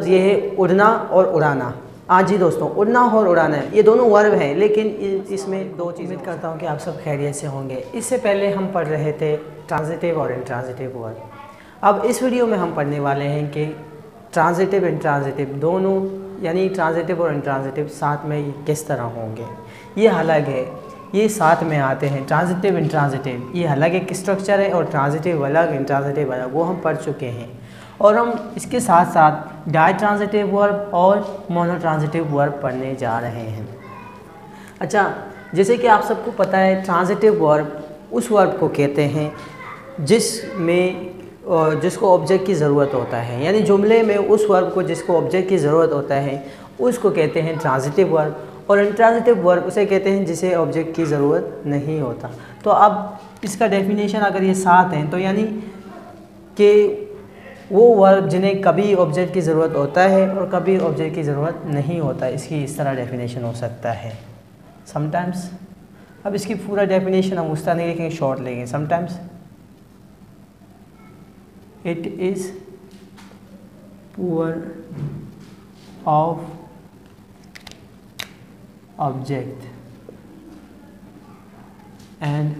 ये है उड़ना और उड़ाना। हाँ जी दोस्तों, उड़ना और उड़ाना ये दोनों वर्ब हैं, लेकिन इसमें दो चीज़ें। उम्मीद करता हूँ कि आप सब खैरियत से होंगे। इससे पहले हम पढ़ रहे थे ट्रांजिटिव और इंट्रांजिटिव वर्ब। अब इस वीडियो में हम पढ़ने वाले हैं कि ट्रांजिटिव इंट्रांजिटिव दोनों, यानी ट्रांजिटिव और इंट्रांजिटिव साथ में ये किस तरह होंगे। ये अलग है, ये साथ में आते हैं। ट्रांजिटिव इंट्रांजिटिव ये अलग एक स्ट्रक्चर है और ट्रांजिटिव अलग, इंट्रांजिटिव अलग, वो हम पढ़ चुके हैं। और हम इसके साथ साथ डाई ट्रांजिटिव वर्ब और मोनो ट्रांजिटिव वर्ब पढ़ने जा रहे हैं। अच्छा, जैसे कि आप सबको पता है, ट्रांजिटिव वर्ब उस वर्ब को कहते हैं जिसको ऑब्जेक्ट की ज़रूरत होता है, यानी जुमले में उस वर्ब को जिसको ऑब्जेक्ट की ज़रूरत होता है उसको कहते हैं ट्रांजिटिव वर्ब। और इंट्रांजिटिव वर्ब उसे कहते हैं जिसे ऑब्जेक्ट की ज़रूरत नहीं होता। तो अब इसका डेफिनेशन अगर ये साथ हैं तो यानी कि वो वर्ब जिन्हें कभी ऑब्जेक्ट की ज़रूरत होता है और कभी ऑब्जेक्ट की ज़रूरत नहीं होता, इसकी इस तरह डेफिनेशन हो सकता है समटाइम्स। अब इसकी पूरा डेफिनेशन हम उस तरह नहीं लिखेंगे, शॉर्ट लेंगे। Sometimes it is poor of object and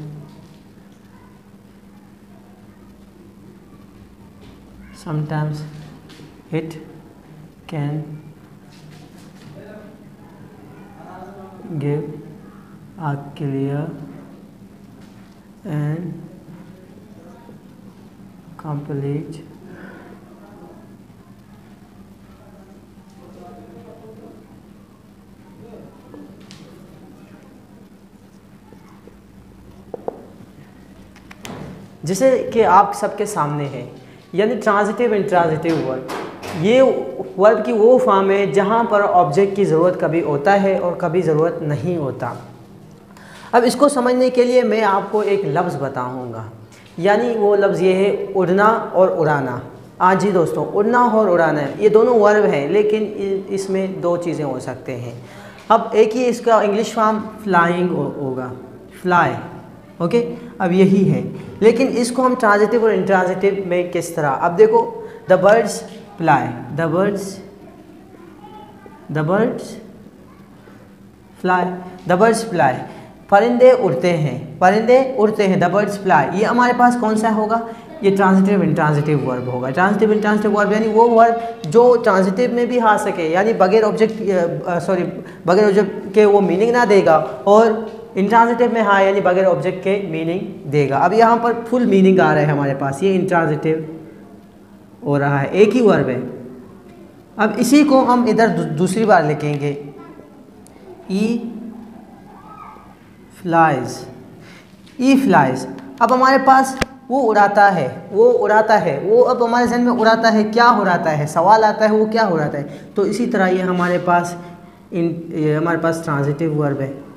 sometimes it can give a clear and complete जैसे कि आप सबके सामने है, यानी ट्रांजिटिव इंट्रांजिटिव वर्ब ये वर्ब की वो फॉर्म है जहाँ पर ऑब्जेक्ट की ज़रूरत कभी होता है और कभी ज़रूरत नहीं होता। अब इसको समझने के लिए मैं आपको एक लफ्ज़ बताऊँगा, यानी वो लफ्ज़ ये है उड़ना और उड़ाना। हाँ जी दोस्तों, उड़ना और उड़ाना ये दोनों वर्ब हैं, लेकिन इसमें दो चीज़ें हो सकते हैं। अब एक ही इसका इंग्लिश फॉर्म फ्लाइंग होगा, फ्लाई, ओके। अब यही है, लेकिन इसको हम ट्रांजिटिव और इंट्रांजिटिव में किस तरह। अब देखो, the birds fly, the birds fly, परिंदे उड़ते हैं, द बर्ड्स फ्लाई। ये हमारे पास कौन सा होगा, ये ट्रांजिटिव इंट्रांजिटिव वर्ब होगा। ट्रांजिटिव इंट्रांजिटिव वर्ब यानी वो वर्ब जो ट्रांजिटिव में भी आ सके, यानी बगैर ऑब्जेक्ट के वो मीनिंग ना देगा, और इंट्रांजिटिव में हाँ यानी बगैर ऑब्जेक्ट के मीनिंग देगा। अब यहाँ पर फुल मीनिंग आ रहा है हमारे पास, ये इंट्रांजिटिव हो रहा है, एक ही वर्ब है। अब इसी को हम इधर दूसरी बार लिखेंगे, ई फ्लाइज। अब हमारे पास वो उड़ाता है, वो अब हमारे जहन में उड़ाता है, क्या उड़ाता है, सवाल आता है वो क्या उड़ाता है। तो इसी तरह ये हमारे पास ट्रांजिटिव वर्ब है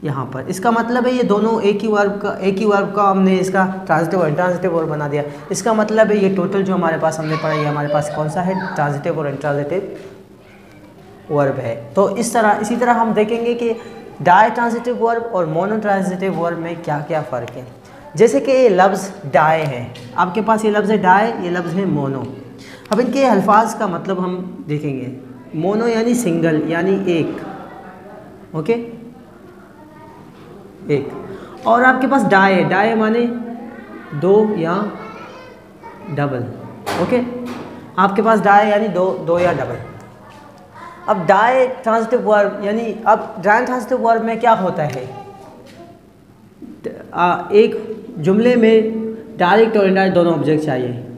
यहाँ पर। इसका मतलब है ये दोनों एक ही वर्ब का हमने इसका ट्रांजिटिव और इंट्रांजिटिव वर्ब बना दिया। इसका मतलब है ये टोटल जो हमारे पास हमने पढ़ा, ये हमारे पास कौन सा है, ट्रांजिटिव और इंट्रांजिटिव वर्ब है। तो इसी तरह हम देखेंगे कि डाई ट्रांजिटिव वर्ब और मोनो ट्रांजिटिव वर्ब में क्या क्या फ़र्क है। जैसे कि ये लफ्ज़ डाई है, आपके पास ये लफ्ज़ है डाई, ये लफ्ज़ है मोनो। अब इनके अल्फाज का मतलब हम देखेंगे। मोनो यानी सिंगल, यानी एक, ओके, एक। और आपके पास डाई माने दो या डबल, ओके। आपके पास डाई यानी दो या डबल। अब डाई ट्रांजिटिव वर्ब यानी, अब डाई ट्रांजिटिव वर्ब में क्या होता है, एक जुमले में डायरेक्ट और इनडायरेक्ट दोनों ऑब्जेक्ट चाहिए।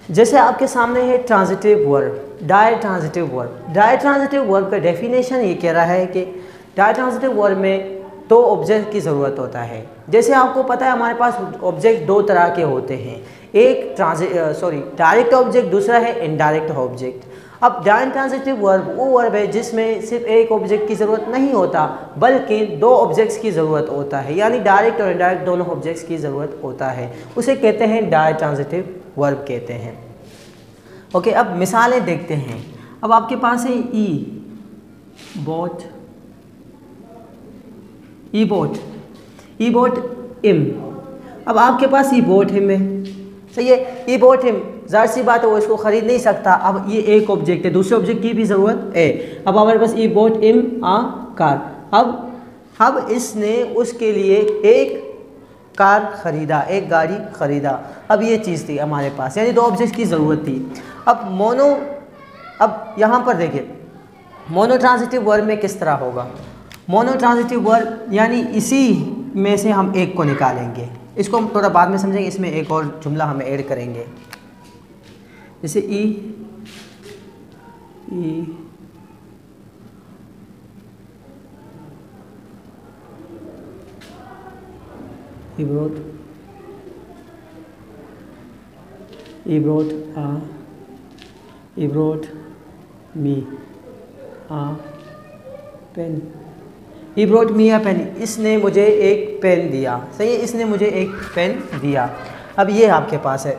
जैसे आपके सामने है transitive verb, ditransitive verb का डेफिनेशन ये कह रहा है कि डाई ट्रांजिटिव वर्ब में दो ऑब्जेक्ट की ज़रूरत होता है। जैसे आपको पता है हमारे पास ऑब्जेक्ट दो तरह के होते हैं, एक डायरेक्ट ऑब्जेक्ट, दूसरा है इनडायरेक्ट ऑब्जेक्ट। अब डाई ट्रांजिटिव वर्ब वो वर्ब है जिसमें सिर्फ एक ऑब्जेक्ट की ज़रूरत नहीं होता, बल्कि दो ऑब्जेक्ट्स की ज़रूरत होता है, यानी डायरेक्ट और इनडायरेक्ट दोनों ऑब्जेक्ट्स की ज़रूरत होता है। उसे कहते हैं डाई ट्रांजिटिव वर्ब कहते हैं। ओके, अब मिसालें देखते हैं। अब आपके पास है ई बोट, ई बोट, ई बोट इम। अब आपके पास ई बोट हिम है, सही है। ई बोट हिम, ज़ाहिर सी बात है वो इसको ख़रीद नहीं सकता। अब ये एक ऑब्जेक्ट है, दूसरे ऑब्जेक्ट की भी ज़रूरत है। अब हमारे पास ई बोट इम आ कार। अब इसने उसके लिए एक कार ख़रीदा, एक गाड़ी ख़रीदा। अब ये चीज़ थी हमारे पास, यानी दो ऑब्जेक्ट की ज़रूरत थी। अब यहाँ पर देखिए मोनो ट्रांजिटिव वर्ब में किस तरह होगा। मोनो ट्रांजिटिव वर्ब यानी इसी में से हम एक को निकालेंगे, इसको हम थोड़ा बाद में समझेंगे। इसमें एक और जुमला हमें ऐड करेंगे, जैसे ई he brought me a pen। he brought me a pen, इसने मुझे एक पेन दिया, सही है, इसने मुझे एक पेन दिया। अब ये आपके पास है।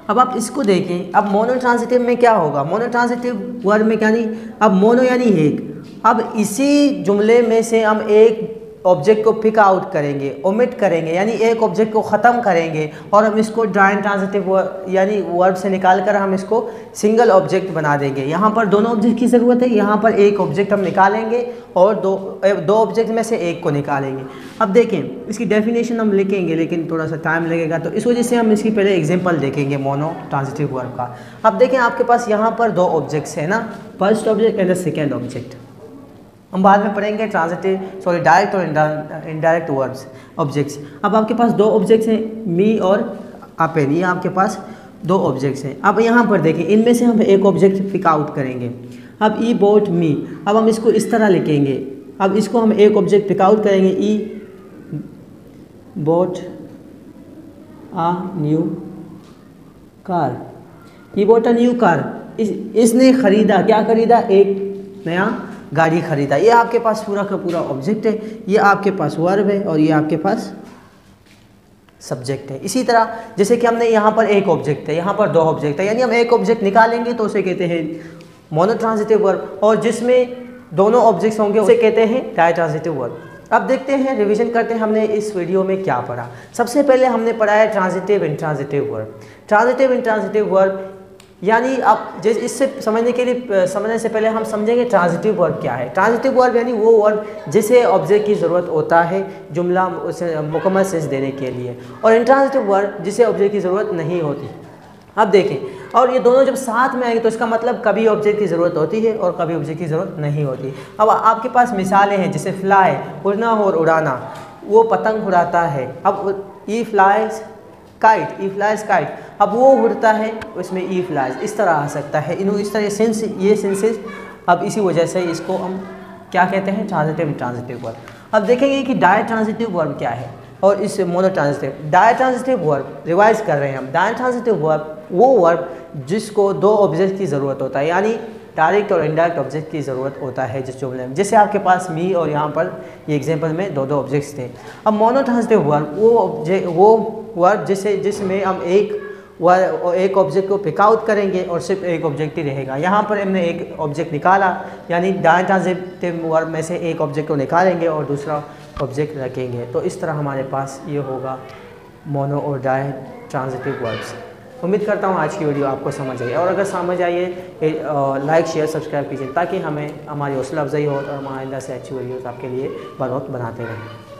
अब आप इसको देखें, अब मोनो ट्रांजिटिव में क्या होगा। मोनो ट्रांजिटिव वर्ब में क्या नहीं, अब मोनो यानी एक। अब इसी जुमले में से हम एक ऑब्जेक्ट को पिक आउट करेंगे, ओमिट करेंगे, यानी एक ऑब्जेक्ट को ख़त्म करेंगे और हम इसको ड्राइन ट्रांजिटिव यानी वर्ब से निकाल कर हम इसको सिंगल ऑब्जेक्ट बना देंगे। यहाँ पर दोनों ऑब्जेक्ट की ज़रूरत है, यहाँ पर एक ऑब्जेक्ट हम निकालेंगे और दो ऑब्जेक्ट में से एक को निकालेंगे। अब देखें इसकी डेफिनेशन हम लिखेंगे, लेकिन थोड़ा सा टाइम लगेगा, तो इस वजह से हम इसकी पहले एग्जांपल देखेंगे मोनो ट्रांजिटिव वर्ब का। अब देखें आपके पास यहाँ पर दो ऑब्जेक्ट्स हैं ना, first object and the second object. हम बाद में पढ़ेंगे डायरेक्ट और इनडायरेक्ट वर्ब्स ऑब्जेक्ट्स। अब आपके पास दो ऑब्जेक्ट्स हैं, मी और आ पेन, ये आपके पास दो ऑब्जेक्ट्स हैं। अब यहाँ पर देखें इनमें से हम एक ऑब्जेक्ट पिक आउट करेंगे। अब ई बोट मी, अब हम इसको इस तरह लिखेंगे। अब इसको हम एक ऑब्जेक्ट पिक आउट करेंगे, he bought a new car. He bought a new car, इसने ख़रीदा, क्या ख़रीदा, एक नया गाड़ी ख़रीदा। ये आपके पास पूरा का पूरा ऑब्जेक्ट है, ये आपके पास वर्ब है और ये आपके पास सब्जेक्ट है। इसी तरह जैसे कि हमने यहाँ पर एक ऑब्जेक्ट है, यहाँ पर दो ऑब्जेक्ट है, यानी हम एक ऑब्जेक्ट निकालेंगे तो उसे कहते हैं मोनो ट्रांजिटिव वर्ब, और जिसमें दोनों ऑब्जेक्ट्स होंगे उसे कहते हैं डाई ट्रांजिटिव वर्ब। अब देखते हैं, रिवीजन करते हैं हमने इस वीडियो में क्या पढ़ा। सबसे पहले हमने पढ़ा है transitive intransitive verb. Transitive intransitive verb यानी आप जैसे इससे समझने से पहले हम समझेंगे ट्रांजिटिव वर्ब क्या है। ट्रांजिटिव वर्ब यानी वो वर्ब जिसे ऑब्जेक्ट की ज़रूरत होता है जुमला उसे मुकम्मल सेंस देने के लिए, और इंट्रांजिटिव वर्ब जिसे ऑब्जेक्ट की ज़रूरत नहीं होती। अब देखें, और ये दोनों जब साथ में आएंगे तो इसका मतलब कभी ऑब्जेक्ट की ज़रूरत होती है और कभी ऑब्जेक्ट की ज़रूरत नहीं होती। अब आपके पास मिसालें हैं, जैसे फ्लाई, उड़ना और उड़ाना, वो पतंग उड़ाता है। अब ई फ्लाइज काइट, ई फ्लाइज काइट, अब वो उड़ता है, उसमें ई फ्लाइज, इस तरह आ सकता है। इस तरह सेंस, ये सेंसेस, अब इसी वजह से इसको हम क्या कहते हैं, ट्रांजिटिव इंट्रांजिटिव वर्ब। अब देखेंगे कि डाई ट्रांजिटिव वर्ब क्या है और इस monotransitive. Ditransitive verb revise कर रहे हैं हम। डाई ट्रांजिटिव वर्ब वो वर्ब जिसको दो ऑब्जेक्ट की ज़रूरत होता है, यानी डायरेक्ट और इनडायरेक्ट ऑब्जेक्ट की ज़रूरत होता है जिस जुमले में। जैसे आपके पास मी और यहाँ पर ये एग्जांपल में दो ऑब्जेक्ट्स थे। अब मोनो ट्रांजिटिव वर्ब वो वर्ब जिसमें हम एक ऑब्जेक्ट को पिक आउट करेंगे और सिर्फ एक ऑब्जेक्ट ही रहेगा। यहाँ पर हमने एक ऑब्जेक्ट निकाला, यानी डाई ट्रांजिटिव वर्ब में से एक ऑब्जेक्ट को निकालेंगे और दूसरा ऑब्जेक्ट रखेंगे। तो इस तरह हमारे पास ये होगा मोनो और डाई ट्रांजिटिव वर्ब्स। उम्मीद करता हूँ आज की वीडियो आपको समझ आई, और अगर समझ आई है लाइक शेयर सब्सक्राइब कीजिए ताकि हमारी हौसला अफजाई हो और हम आइंदा से अच्छी वीडियोस आपके लिए बहुत बनाते रहें।